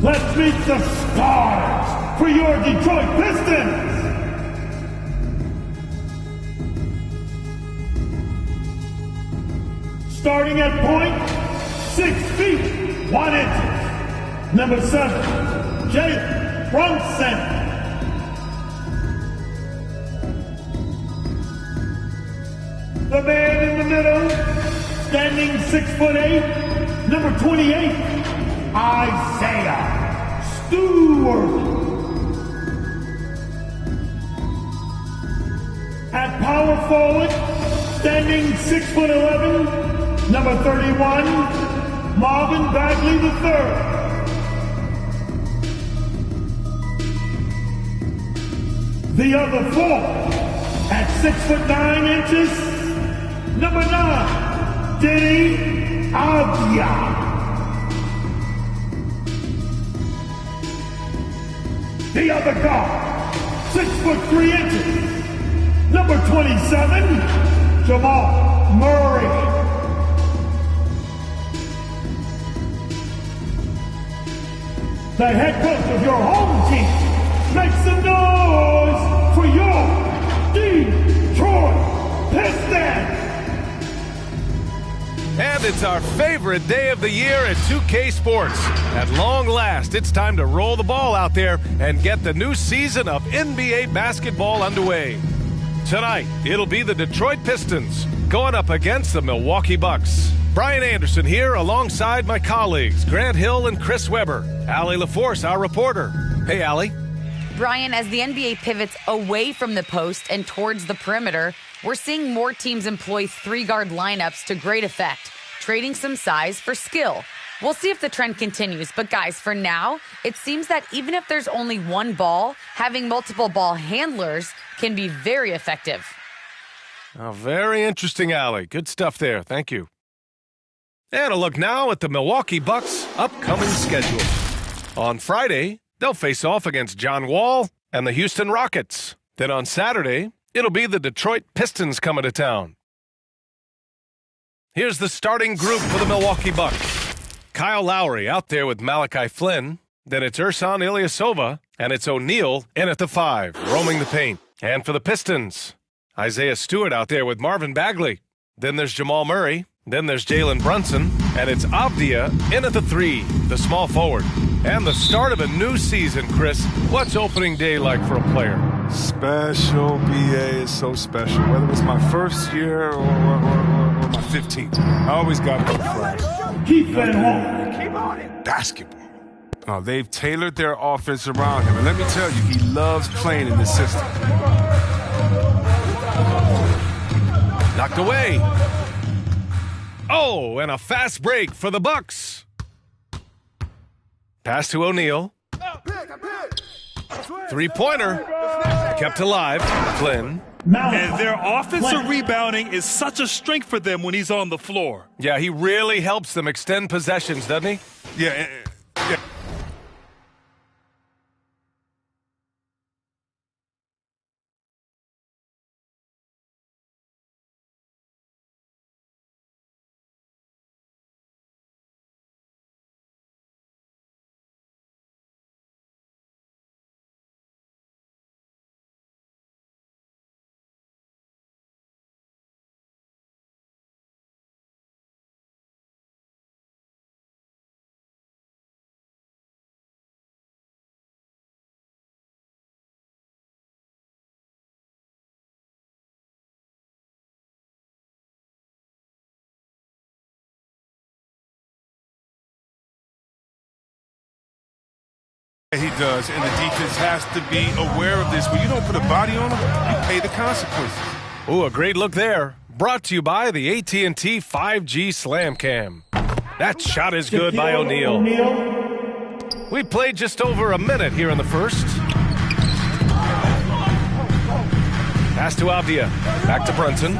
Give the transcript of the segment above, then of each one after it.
Let's meet the stars for your Detroit Pistons. Starting at point, 6 feet, 1 inch. Number 7, Jalen Brunson. The man in the middle, standing 6'8", number 28, Isaiah Stewart. At power forward, standing 6'11", number 31, Marvin Bagley III. The other 4, at 6'9", number 9, Denny Avdia. The other guard, 6'3", number 27, Jamal Murray. The head coach of your home team, make some noise for your Detroit Pistons. And it's our favorite day of the year at 2K Sports. At long last, it's time to roll the ball out there and get the new season of NBA basketball underway. Tonight, it'll be the Detroit Pistons going up against the Milwaukee Bucks. Brian Anderson here alongside my colleagues, Grant Hill and Chris Webber. Allie LaForce, our reporter. Hey, Allie. Brian, as the NBA pivots away from the post and towards the perimeter, we're seeing more teams employ three-guard lineups to great effect, trading some size for skill. We'll see if the trend continues, but guys, for now, it seems that even if there's only one ball, having multiple ball handlers can be very effective. Oh, very interesting, Allie. Good stuff there. Thank you. And a look now at the Milwaukee Bucks' upcoming schedule. On Friday, they'll face off against John Wall and the Houston Rockets. Then on Saturday, it'll be the Detroit Pistons coming to town. Here's the starting group for the Milwaukee Bucks. Kyle Lowry out there with Malachi Flynn. Then it's Ersan Ilyasova, and it's O'Neal in at the 5, roaming the paint. And for the Pistons, Isaiah Stewart out there with Marvin Bagley. Then there's Jamal Murray. Then there's Jalen Brunson, and it's Avdia in at the 3, the small forward. And the start of a new season, Chris. What's opening day like for a player? Special, BA is so special. Whether it's my first year or my 15th, I always got those flags. Keep that on. Keep on it. Basketball. Oh, they've tailored their offense around him. And let me tell you, he loves playing in this system. Knocked away. Oh, and a fast break for the Bucks. Pass to O'Neal. Three-pointer. Kept alive. Flynn. And their offensive rebounding is such a strength for them when he's on the floor. Yeah, he really helps them extend possessions, doesn't he? Yeah. He does, and the defense has to be aware of this. When you don't put a body on him, you pay the consequences. Ooh, a great look there. Brought to you by the AT&T 5G Slam Cam. That shot is good by O'Neal. We played just over a minute here in the first. Pass to Avdia. Back to Brunson.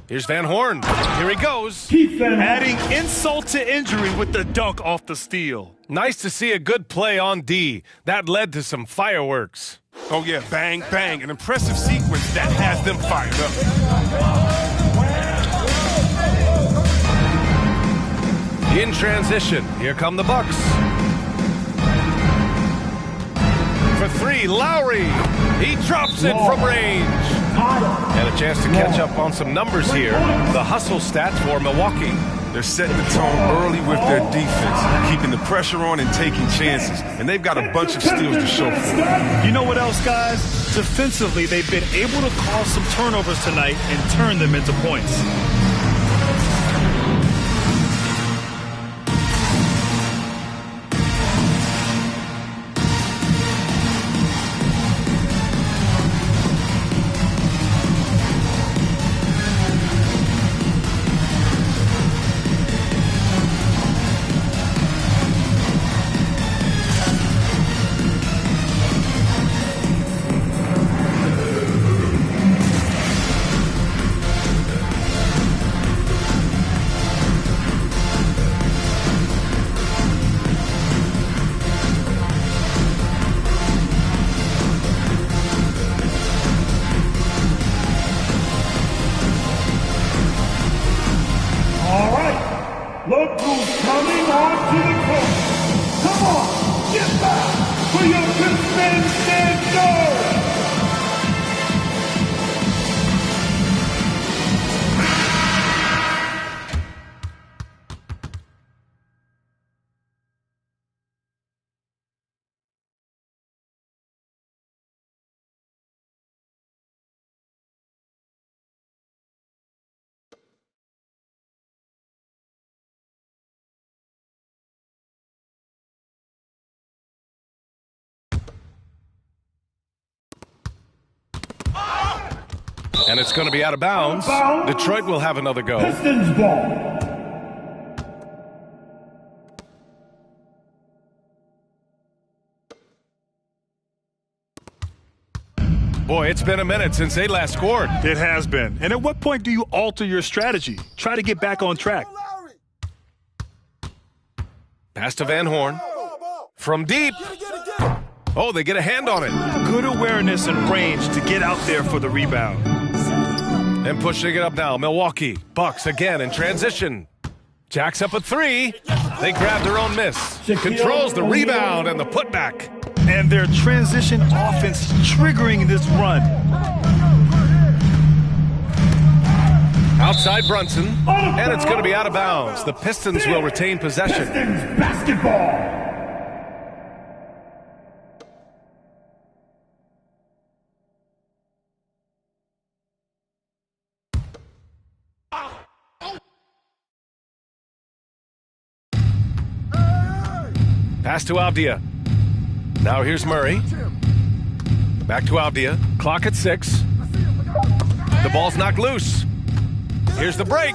Here's Van Horn. Here he goes. Adding insult to injury with the dunk off the steal. Nice to see a good play on D. That led to some fireworks. Oh, yeah, bang, bang. An impressive sequence that has them fired up. In transition, here come the Bucks. For three, Lowry. He drops it from range. And a chance to catch up on some numbers here. The hustle stats for Milwaukee. They're setting the tone early with their defense, keeping the pressure on and taking chances. And they've got a bunch of steals to show for it. You know what else, guys? Defensively, they've been able to cause some turnovers tonight and turn them into points. Look who's coming onto the court. Come on, get back for your Pistons standard. And it's going to be out of bounds. Detroit will have another go. Pistons ball. Boy, it's been a minute since they last scored. It has been. And at what point do you alter your strategy? Try to get back on track. Pass to Van Horn. From deep. Oh, they get a hand on it. Good awareness and range to get out there for the rebound. And pushing it up now, Milwaukee. Bucks again in transition. Jacks up a three. They grab their own miss. Controls the rebound and the putback. And their transition offense triggering this run. Outside Brunson. And it's going to be out of bounds. The Pistons will retain possession. Pistons basketball. Pass to Avdia. Now here's Murray. Back to Avdia. Clock at 6. The ball's knocked loose. Here's the break.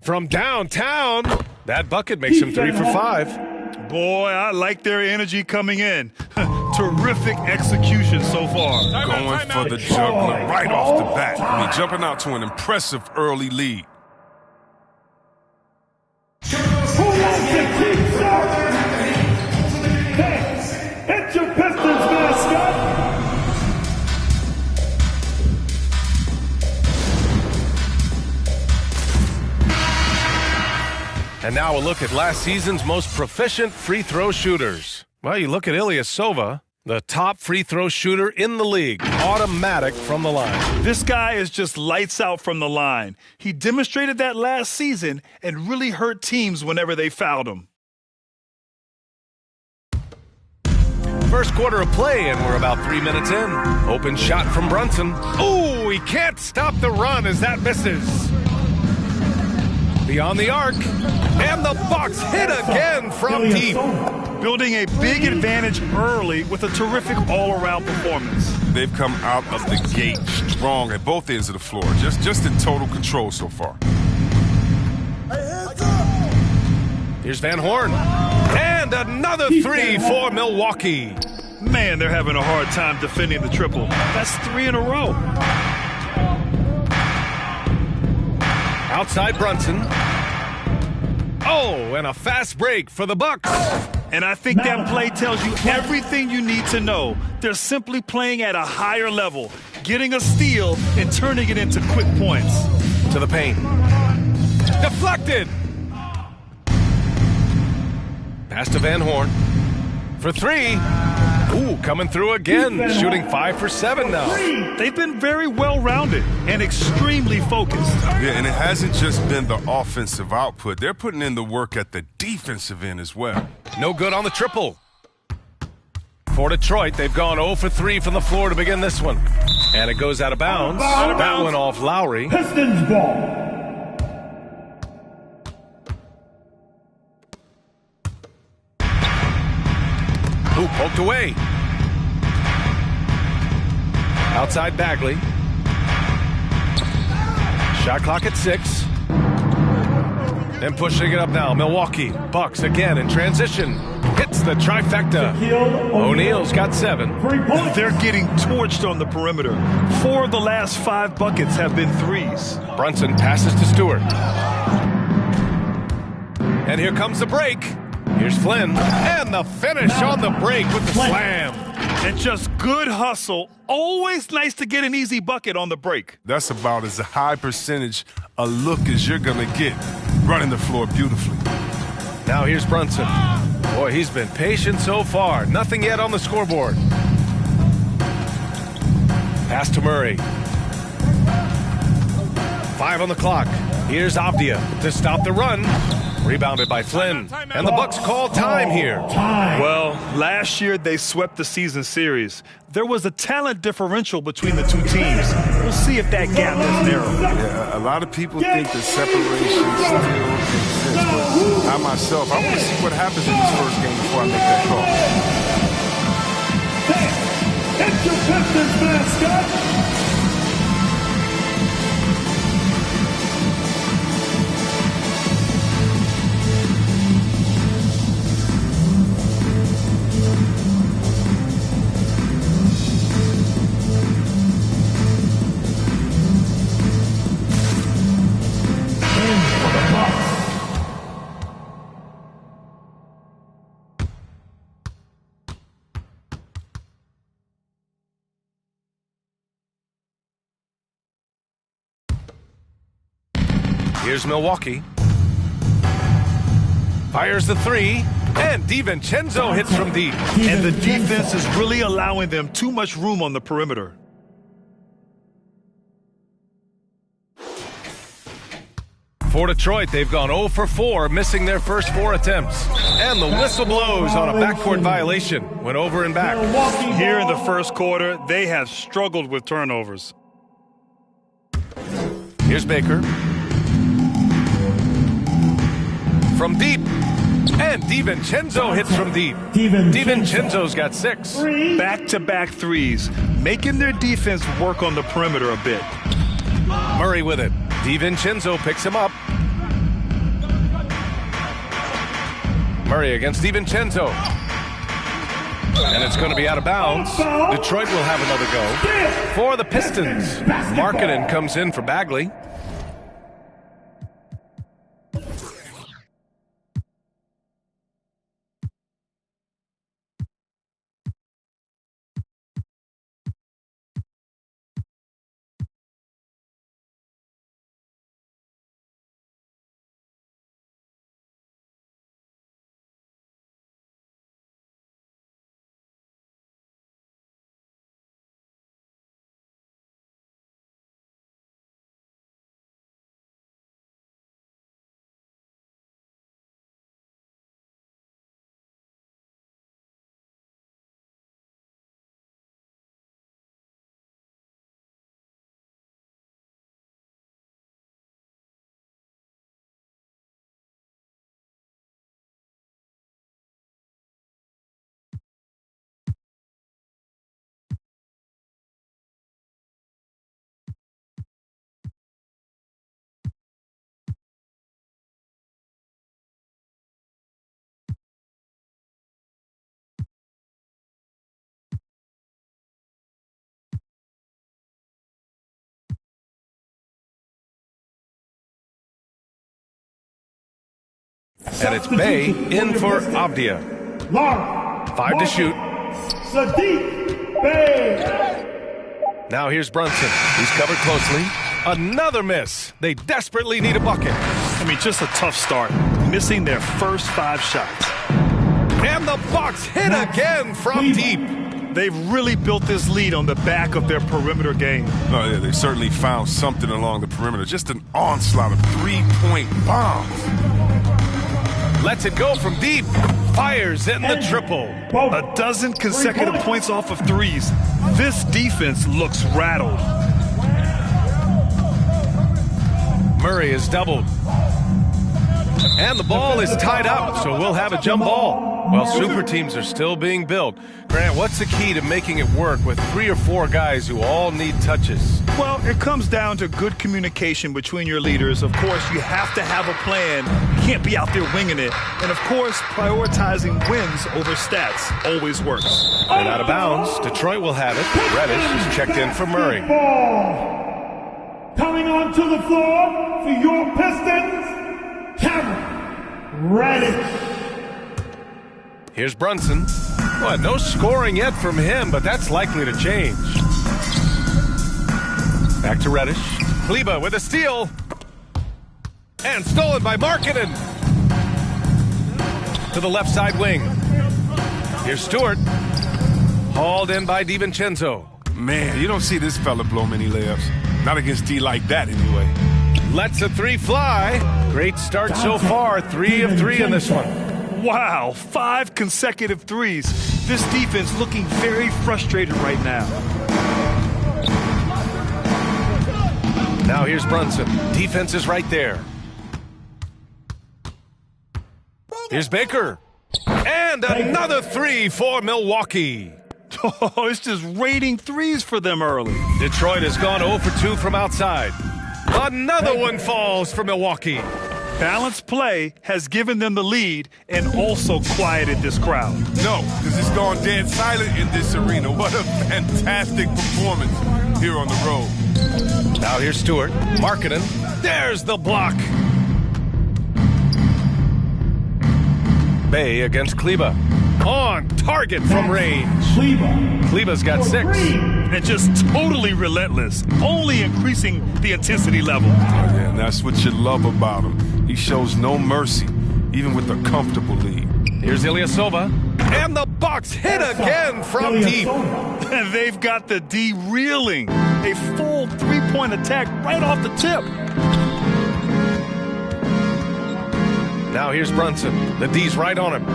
From downtown. That bucket makes him 3 for 5. Boy, I like their energy coming in. Terrific execution so far. Going for the juggler right off the bat. I mean, jumping out to an impressive early lead. Who wants to keep serving? Hey, it's your Pistons mascot. And now a look at last season's most proficient free throw shooters. Well, you look at Ilyasova, the top free throw shooter in the league, automatic from the line. This guy is just lights out from the line. He demonstrated that last season and really hurt teams whenever they fouled him. First quarter of play, and we're about 3 minutes in. Open shot from Brunson. Ooh, he can't stop the run as that misses. Beyond the arc, and the Bucks hit again from deep. Building a big advantage early with a terrific all-around performance. They've come out of the gate strong at both ends of the floor, just in total control so far. Here's Van Horn. And another three for Milwaukee. Man, they're having a hard time defending the triple. That's 3 in a row. Outside Brunson. Oh, and a fast break for the Bucks. And I think that play tells you everything you need to know. They're simply playing at a higher level, getting a steal and turning it into quick points. To the paint. Deflected. Pass to Van Horn. For three. Ooh, coming through again. Shooting 5 for 7 now. They've been very well-rounded and extremely focused. Yeah, and it hasn't just been the offensive output. They're putting in the work at the defensive end as well. No good on the triple. For Detroit, they've gone 0 for 3 from the floor to begin this one. And it goes out of bounds. That one off Lowry. Pistons ball. Ooh, poked away. Outside Bagley. Shot clock at 6. And pushing it up now, Milwaukee. Bucks again in transition. Hits the trifecta. O'Neal's got 7. They're getting torched on the perimeter. 4 of the last 5 buckets have been threes. Brunson passes to Stewart. And here comes the break. Here's Flynn. And the finish on the break with the slam. And just good hustle. Always nice to get an easy bucket on the break. That's about as high percentage a look as you're going to get, running the floor beautifully. Now here's Brunson. Boy, he's been patient so far. Nothing yet on the scoreboard. Pass to Murray. 5 on the clock. Here's Avdia to stop the run. Rebounded by Flynn. And the Bucks call time here. Well, last year they swept the season series. There was a talent differential between the two teams. We'll see if that gap is narrow. Yeah, a lot of people think the separation still exists, but I myself, I want to see what happens in this first game before I make that call. Hey, it's your Pistons mascot. Here's Milwaukee. Fires the 3. And DiVincenzo hits from deep. And the defense is really allowing them too much room on the perimeter. For Detroit, they've gone 0 for 4, missing their first 4 attempts. And the whistle blows on a backcourt violation. Went over and back. Here in the first quarter, they have struggled with turnovers. Here's Baker. From deep. And DiVincenzo hits from deep. DiVincenzo's got 6. Back-to-back threes, making their defense work on the perimeter a bit. Murray with it. DiVincenzo picks him up. Murray against DiVincenzo. And it's going to be out of bounds. Detroit will have another go for the Pistons. Markkanen comes in for Bagley. And it's Bay in for Avdia. 5 to shoot. Sadiq Bey. Now here's Brunson. He's covered closely. Another miss. They desperately need a bucket. I mean, just a tough start, missing their first 5 shots. And the box hit again from deep. They've really built this lead on the back of their perimeter game. Oh, yeah, they certainly found something along the perimeter. Just an onslaught of three-point bombs. Lets it go from deep. Fires in the triple. A dozen consecutive points off of threes. This defense looks rattled. Murray is doubled. And the ball is tied up, so we'll have a jump ball. Well, super teams are still being built. Grant, what's the key to making it work with 3 or 4 guys who all need touches? Well, it comes down to good communication between your leaders. Of course, you have to have a plan. You can't be out there winging it. And, of course, prioritizing wins over stats always works. And out of bounds, Detroit will have it. Reddish is checked in for Murray. Ball. Coming onto the floor for your Pistons, Cameron Reddish. Here's Brunson. Well, no scoring yet from him, but that's likely to change. Back to Reddish. Kleba with a steal. And stolen by Markkanen. To the left side wing. Here's Stewart. Hauled in by DiVincenzo. Man, you don't see this fella blow many layups. Not against D like that, anyway. Lets a 3 fly. Great start so far. 3 of 3 in this one. Wow, 5 consecutive threes. This defense looking very frustrated right now. Now here's Brunson. Defense is right there. Here's Baker. And another 3 for Milwaukee. Oh, it's just raining threes for them early. Detroit has gone 0 for 2 from outside. Another one falls for Milwaukee. Balanced play has given them the lead and also quieted this crowd. No, because it's gone dead silent in this arena. What a fantastic performance here on the road. Now here's Stewart. Markkanen. There's the block. Bay against Kleba. On target from range. Kleba's got 6. And just totally relentless, only increasing the intensity level. Oh, yeah, and that's what you love about him. He shows no mercy, even with a comfortable lead. Here's Ilyasova. And the box hit again from deep. And they've got the D reeling. A full 3-point attack right off the tip. Now here's Brunson. The D's right on him.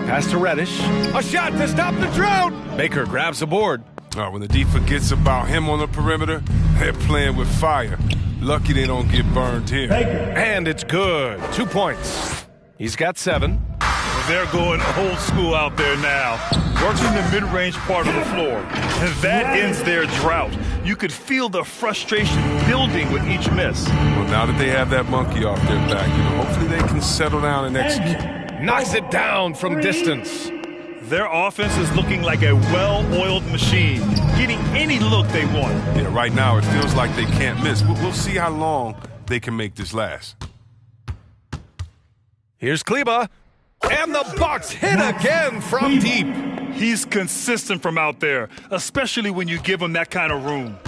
Pass to Reddish. A shot to stop the drought. Baker grabs the board. When the D forgets about him on the perimeter, they're playing with fire. Lucky they don't get burned here. And it's good. 2 points. He's got 7. They're going old school out there now, working the mid-range part of the floor. And that ends their drought. You could feel the frustration building with each miss. Well, now that they have that monkey off their back, hopefully they can settle down and execute. Knocks it down from distance. Their offense is looking like a well-oiled machine, getting any look they want. Yeah, right now it feels like they can't miss, but we'll see how long they can make this last. Here's Kleba. And the box hit again from deep. He's consistent from out there, especially when you give him that kind of room.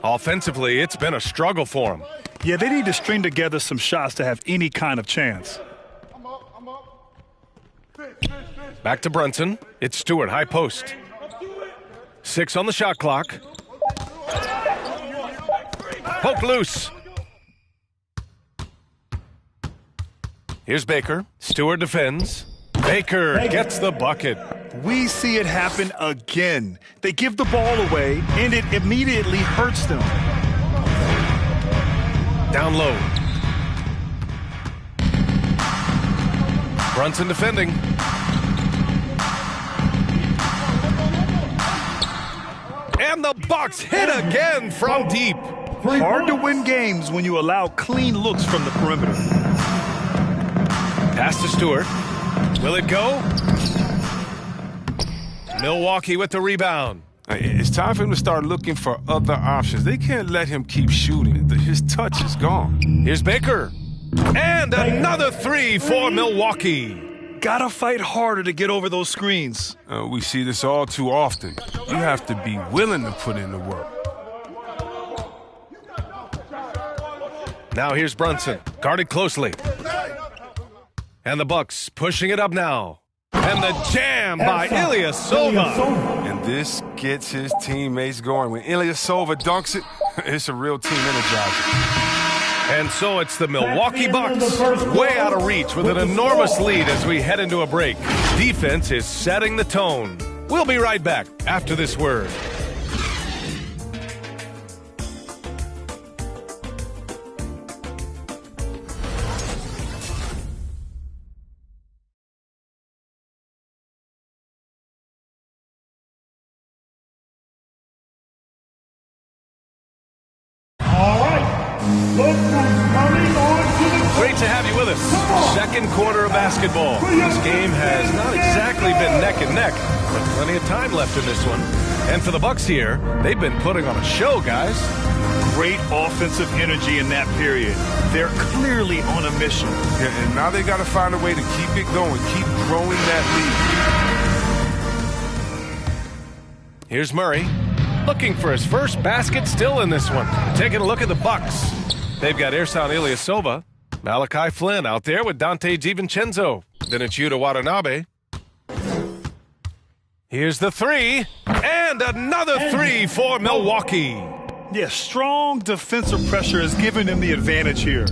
Offensively, it's been a struggle for him. Yeah, they need to string together some shots to have any kind of chance. Back to Brunson. It's Stewart, high post. 6 on the shot clock. Poke loose. Here's Baker. Stewart defends. Baker gets the bucket. We see it happen again. They give the ball away, and it immediately hurts them. Down low. Brunson defending. And the box hit again from deep. Hard to win games when you allow clean looks from the perimeter. Pass to Stewart. Will it go? Milwaukee with the rebound. It's time for him to start looking for other options. They can't let him keep shooting. His touch is gone. Here's Baker. And another 3 for Milwaukee. Gotta fight harder to get over those screens. We see this all too often. You have to be willing to put in the work. Now here's Brunson, guarded closely. And the Bucks pushing it up now. And the jam by Ilyasova. And this gets his teammates going. When Ilyasova dunks it, it's a real team energizer. And so it's the Milwaukee Bucks, way out of reach with an enormous lead as we head into a break. Defense is setting the tone. We'll be right back after this word. Great to have you with us. Second quarter of basketball. This game has not exactly been neck and neck, but plenty of time left in this one. And for the Bucks here, they've been putting on a show, guys. Great offensive energy in that period. They're clearly on a mission. Yeah, and now they got to find a way to keep it going, keep growing that lead. Here's Murray, looking for his first basket still in this one. Taking a look at the Bucks. They've got Ersan Ilyasova, Malachi Flynn out there with Dante DiVincenzo. Then it's Yuta Watanabe. Here's the three, and another three for Milwaukee. Yeah, strong defensive pressure is giving them the advantage here.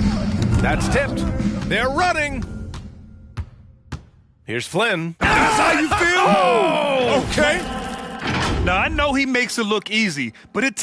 That's tipped. They're running. Here's Flynn. That's how you feel? Oh! Okay. Now, I know he makes it look easy, but it takes